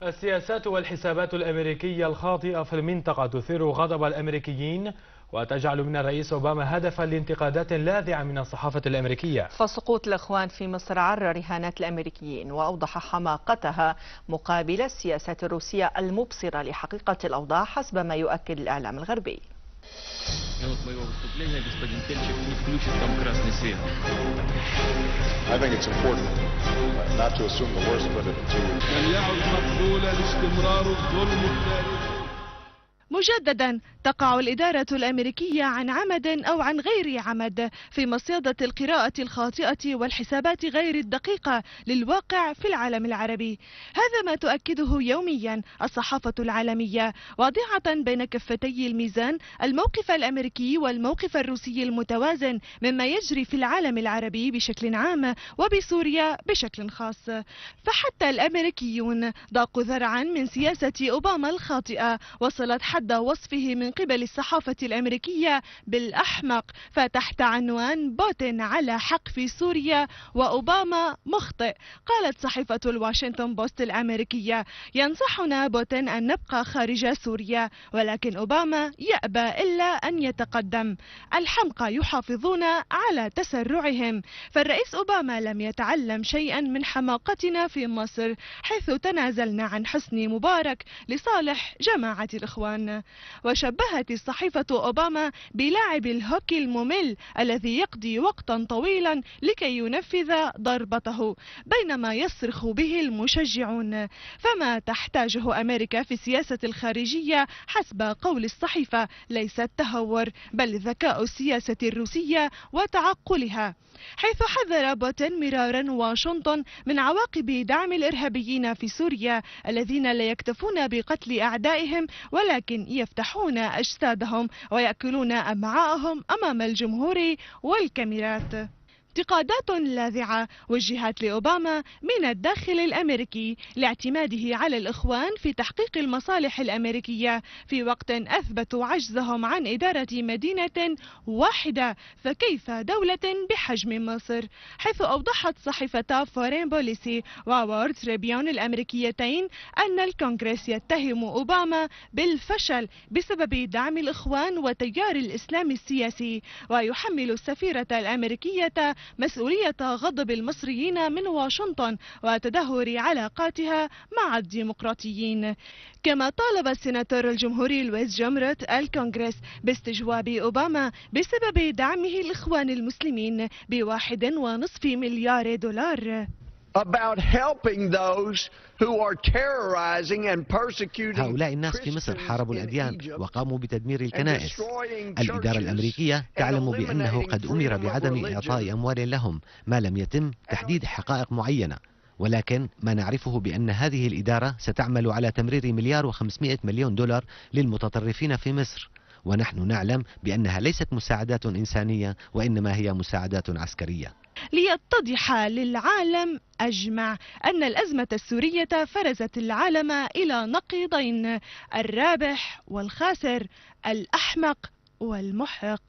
السياسات والحسابات الأمريكية الخاطئة في المنطقة تثير غضب الأمريكيين وتجعل من الرئيس أوباما هدفا لانتقادات لاذعة من الصحافة الأمريكية. فسقوط الإخوان في مصر عرى رهانات الأمريكيين وأوضح حماقتها مقابل السياسات الروسية المبصرة لحقيقة الأوضاع حسب ما يؤكد الإعلام الغربي. لم يعد مقبولا استمرار الظلم التاريخي. مجددا تقع الإدارة الأمريكية عن عمد أو عن غير عمد في مصيدة القراءة الخاطئة والحسابات غير الدقيقة للواقع في العالم العربي. هذا ما تؤكده يوميا الصحافة العالمية واضعة بين كفتي الميزان الموقف الأمريكي والموقف الروسي المتوازن مما يجري في العالم العربي بشكل عام وبسوريا بشكل خاص. فحتى الأمريكيون ضاقوا ذرعا من سياسة أوباما الخاطئة وصلت حد وصفه من قبل الصحافة الأمريكية بالأحمق، فتحت عنوان بوتين على حق في سوريا وأوباما مخطئ قالت صحيفة الواشنطن بوست الأمريكية: ينصحنا بوتين أن نبقى خارج سوريا ولكن أوباما يأبى إلا أن يتقدم. الحمقى يحافظون على تسرعهم، فالرئيس أوباما لم يتعلم شيئا من حماقتنا في مصر حيث تنازلنا عن حسني مبارك لصالح جماعة الإخوان. وشبهت الصحيفة أوباما بلاعب الهوكي الممل الذي يقضي وقتا طويلا لكي ينفذ ضربته بينما يصرخ به المشجعون. فما تحتاجه أمريكا في السياسة الخارجية حسب قول الصحيفة ليس التهور بل ذكاء السياسة الروسية وتعقلها، حيث حذر بوتين مرارا واشنطن من عواقب دعم الإرهابيين في سوريا الذين لا يكتفون بقتل أعدائهم ولكن يفتحون أجسادهم ويأكلون أمعاءهم أمام الجمهور والكاميرات. انتقادات لاذعة وجهت لأوباما من الداخل الأمريكي لاعتماده على الإخوان في تحقيق المصالح الأمريكية في وقت أثبتوا عجزهم عن إدارة مدينة واحدة، فكيف دولة بحجم مصر؟ حيث أوضحت صحيفتا فورين بوليسي ووورد تريبيون الأمريكيتين أن الكونغرس يتهم أوباما بالفشل بسبب دعم الإخوان وتيار الإسلام السياسي، ويحمل السفيرة الأمريكية مسؤولية غضب المصريين من واشنطن وتدهور علاقاتها مع الديمقراطيين. كما طالب السيناتور الجمهوري لويس جمرت الكونغرس باستجواب أوباما بسبب دعمه الإخوان المسلمين ب1.5 مليار دولار. هؤلاء الناس في مصر حاربوا الأديان وقاموا بتدمير الكنائس. الإدارة الأمريكية تعلم بأنه قد أمر بعدم إعطاء أموال لهم ما لم يتم تحديد حقائق معينة، ولكن ما نعرفه بأن هذه الإدارة ستعمل على تمرير 1.5 مليار دولار للمتطرفين في مصر، ونحن نعلم بأنها ليست مساعدات إنسانية وإنما هي مساعدات عسكرية. ليتضح للعالم أجمع أن الأزمة السورية فرزت العالم إلى نقيضين: الرابح والخاسر، الأحمق والمحق.